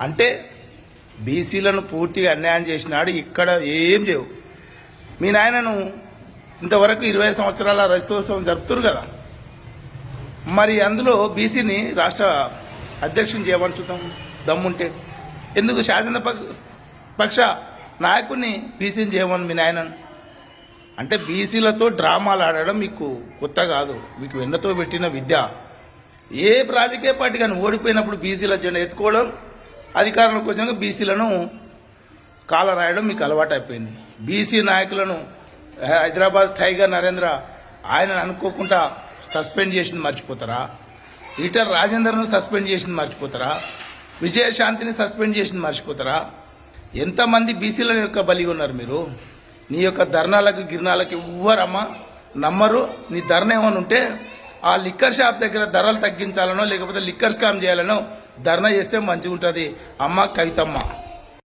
అంటే బీసీలను పూర్తిగా అన్యాయం చేసినాడు. ఇక్కడ ఏం చేయవు. మీ నాయనను ఇంతవరకు 20 సంవత్సరాల రజతోత్సవం జరుపుతారు కదా, మరి అందులో బీసీని రాష్ట్ర అధ్యక్షుని చేయమని చూద్దాం దమ్ముంటే. ఎందుకు శాసన పక్ష నాయకుడిని బీసీని చేయమని మీ నాయనను? అంటే బీసీలతో డ్రామాలు ఆడడం మీకు కొత్త కాదు, మీకు వెన్నతో పెట్టిన విద్య. ఏ రాజకీయ పార్టీ కానీ ఓడిపోయినప్పుడు బీసీల జెండా ఎత్తుకోవడం, అధికారంలోకి వచ్చినాక బీసీలను కాల రాయడం మీకు అలవాటు అయిపోయింది. బీసీ నాయకులను హైదరాబాద్ టైగర్ నరేంద్ర ఆయన అనుకోకుండా సస్పెండ్ చేసింది మర్చిపోతారా? ఈటర్ రాజేందర్ను సస్పెండ్ చేసింది మర్చిపోతారా? విజయశాంతిని సస్పెండ్ చేసింది మర్చిపోతారా? ఎంతమంది బీసీల యొక్క బలిగా ఉన్నారు మీరు? నీ యొక్క ధర్నాలకు గిర్నాలకు ఎవ్వరమ్మా నమ్మరు. నీ ధర్నా ఏమని ఉంటే ఆ లిక్కర్ షాప్ దగ్గర ధరలు తగ్గించాలనో లేకపోతే లిక్కర్ స్కామ్ చేయాలనో ధర్నా చేస్తే మంచిగా ఉంటుంది అమ్మ కవితమ్మ.